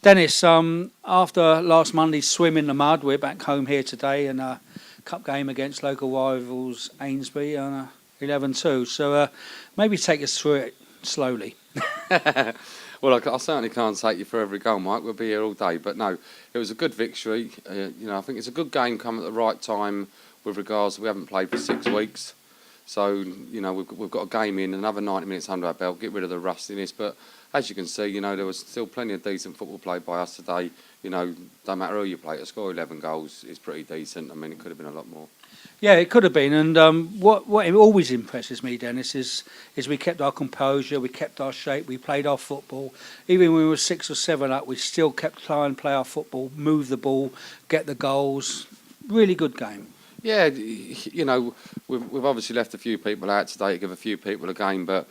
Dennis, after last Monday's swim in the mud, we're back home here today in a cup game against local rivals Eynesbury on a 11-2. So maybe take us through it slowly. Well, I certainly can't take you for every goal, Mike. We'll be here all day. But no, it was a good victory. I think it's a good game come at the right time with regards to we haven't played for 6 weeks. So, we've got a game in, another 90 minutes under our belt, get rid of the rustiness. But as you can see, there was still plenty of decent football played by us today. Don't matter who you play, to score 11 goals is pretty decent. I mean, it could have been a lot more. Yeah, it could have been. And what always impresses me, Dennis, is we kept our composure, we kept our shape, we played our football. Even when we were 6 or 7 up, we still kept trying and play our football, move the ball, get the goals. Really good game. Yeah, we've obviously left a few people out today to give a few people a game, but,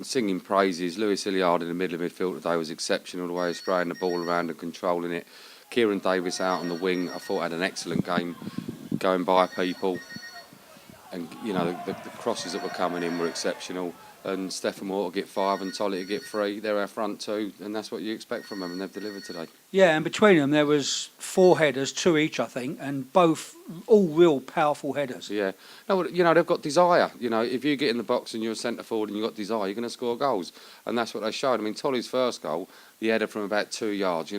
singing praises. Lewis Hilliard in the middle of midfield today was exceptional, the way of spraying the ball around and controlling it. Kieran Davis out on the wing, I thought had an excellent game, going by people. And, the crosses that were coming in were exceptional. And Stephen Moore to get 5 and Tolly to get 3. They're our front two, and that's what you expect from them, and they've delivered today. Yeah, and between them there was 4 headers, 2 each, I think, and both all real powerful headers. Yeah. No, they've got desire. If you get in the box and you're a centre forward and you've got desire, you're going to score goals. And that's what they showed. I mean, Tolly's first goal, the header from about 2 yards,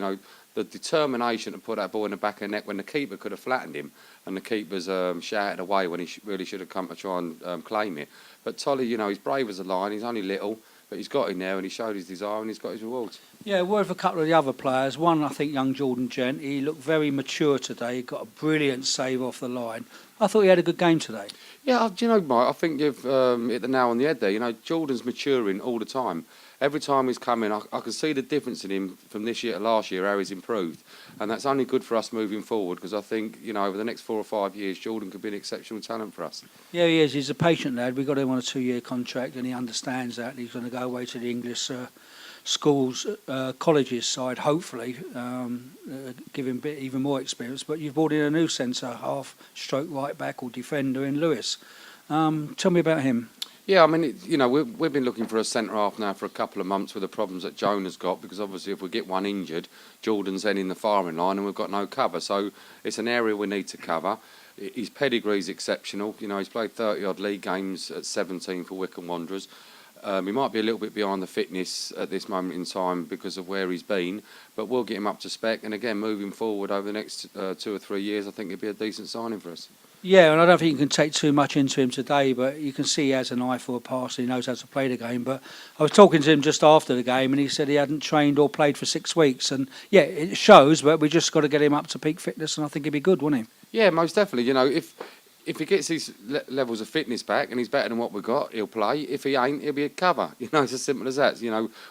the determination to put that ball in the back of the net when the keeper could have flattened him, and the keeper's shouted away when he really should have come to try and claim it. But Tolly, he's brave as a lion. He's only little, but he's got in there and he showed his desire and he's got his rewards. Yeah, word for a couple of the other players. One, I think, young Jordan Gent. He looked very mature today. He got a brilliant save off the line. I thought he had a good game today. Yeah, Mike, I think you've hit the nail on the head there. Jordan's maturing all the time. Every time he's come in, I can see the difference in him from this year to last year, how he's improved. And that's only good for us moving forward, because I think, over the next 4 or 5 years, Jordan could be an exceptional talent for us. Yeah, he is. He's a patient lad. We got him on a 2-year contract, and he understands that. He's going to go away to the English schools, colleges side, hopefully, give him even more experience. But you've brought in a new centre half, stroke right back or defender in Lewis. Tell me about him. Yeah, I mean, we've been looking for a centre half now for a couple of months with the problems that Jonah's got, because obviously if we get one injured, Jordan's then in the firing line and we've got no cover. So it's an area we need to cover. His pedigree's exceptional. He's played 30-odd league games at 17 for Wycombe Wanderers. He might be a little bit behind the fitness at this moment in time because of where he's been, but we'll get him up to spec. And again, moving forward over the next 2 or 3 years, I think it'd be a decent signing for us. Yeah, and I don't think you can take too much into him today, but you can see he has an eye for a pass. He knows how to play the game. But I was talking to him just after the game, and he said he hadn't trained or played for 6 weeks. And yeah, it shows, but we just got to get him up to peak fitness, and I think he'd be good, wouldn't he? Yeah, most definitely. If he gets his levels of fitness back and he's better than what we've got, he'll play. If he ain't, he'll be a cover. It's as simple as that.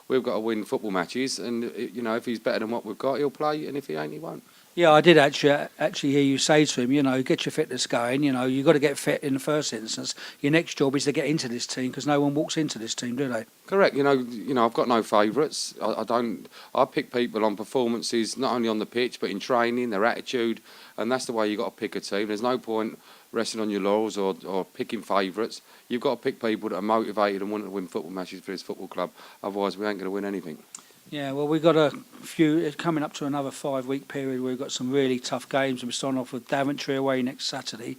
We've got to win football matches, and if he's better than what we've got, he'll play, and if he ain't, he won't. Yeah, I did actually hear you say to him, get your fitness going. You've got to get fit in the first instance. Your next job is to get into this team, because no one walks into this team, do they? Correct. I've got no favourites. I pick people on performances, not only on the pitch but in training, their attitude, and that's the way you got to pick a team. There's no point resting on your laurels or picking favourites. You've got to pick people that are motivated and want to win football matches for this football club. Otherwise, we ain't going to win anything. Yeah, well, we've got a few coming up to another 5-week period where we've got some really tough games. We're starting off with Daventry away next Saturday,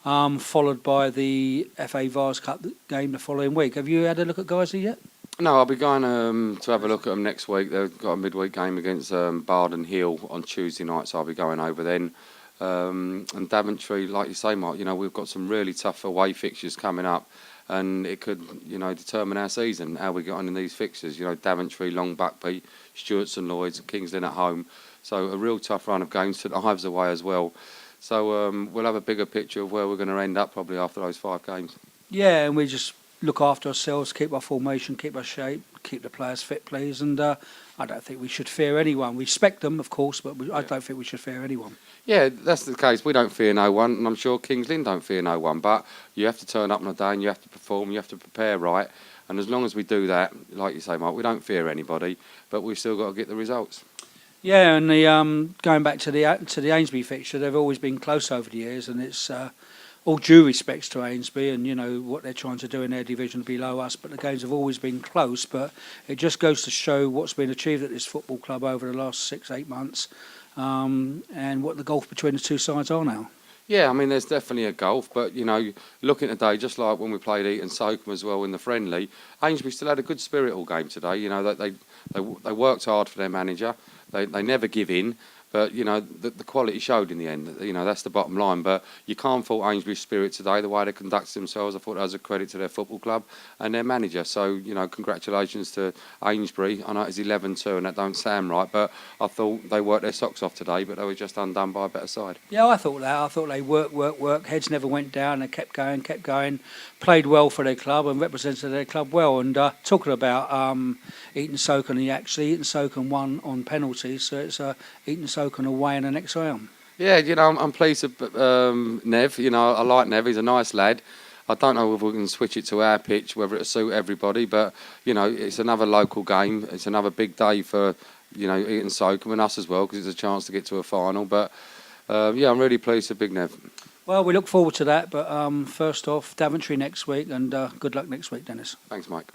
followed by the FA Vars Cup game the following week. Have you had a look at Guiseley yet? No, I'll be going to have a look at them next week. They've got a midweek game against Barden Hill on Tuesday night, so I'll be going over then. And Daventry, like you say, Mark, we've got some really tough away fixtures coming up. And it could, determine our season, how we get on in these fixtures. Daventry, Long Buckby, Stewart's and Lloyd's, and Kings Lynn at home. So a real tough run of games, St Ives away as well. So we'll have a bigger picture of where we're going to end up probably after those 5 games. Yeah, and we just look after ourselves, keep our formation, keep our shape, keep the players fit, please. And I don't think we should fear anyone. We respect them, of course, but I don't think we should fear anyone. Yeah, that's the case. We don't fear no one, and I'm sure Kings Lynn don't fear no one. But you have to turn up on a day and you have to perform, you have to prepare right. And as long as we do that, like you say, Mark, we don't fear anybody, but we've still got to get the results. Yeah, and the going back to the Eynesbury fixture, they've always been close over the years, and it's all due respects to Eynesbury and, you know, what they're trying to do in their division below us, but the games have always been close. But it just goes to show what's been achieved at this football club over the last 6-8 months, and what the gulf between the two sides are now. Yeah, I mean, there's definitely a gulf, but, you know, looking today, just like when we played Eton Soakham as well in the friendly, Eynesbury still had a good spirit all game today. You know, that they worked hard for their manager. They never give in. But, you know, the quality showed in the end. You know, that's the bottom line. But you can't fault Eynesbury's spirit today, the way they conducted themselves. I thought that was a credit to their football club and their manager. So, you know, congratulations to Eynesbury. I know it's 11-2 and that don't sound right, but I thought they worked their socks off today, but they were just undone by a better side. Yeah, I thought that. I thought they worked. Heads never went down. They kept going, played well for their club and represented their club well. And talking about Eton Soakham, Eton Soakham won on penalties, so it's Eton Soakham away in the next round. Yeah, you know, I'm pleased with Nev. You know, I like Nev. He's a nice lad. I don't know if we can switch it to our pitch, whether it'll suit everybody, but, you know, it's another local game. It's another big day for, you know, Eton Soakham and us as well, because it's a chance to get to a final. But, yeah, I'm really pleased with Big Nev. Well, we look forward to that, but first off, Daventry next week, and good luck next week, Dennis. Thanks, Mike.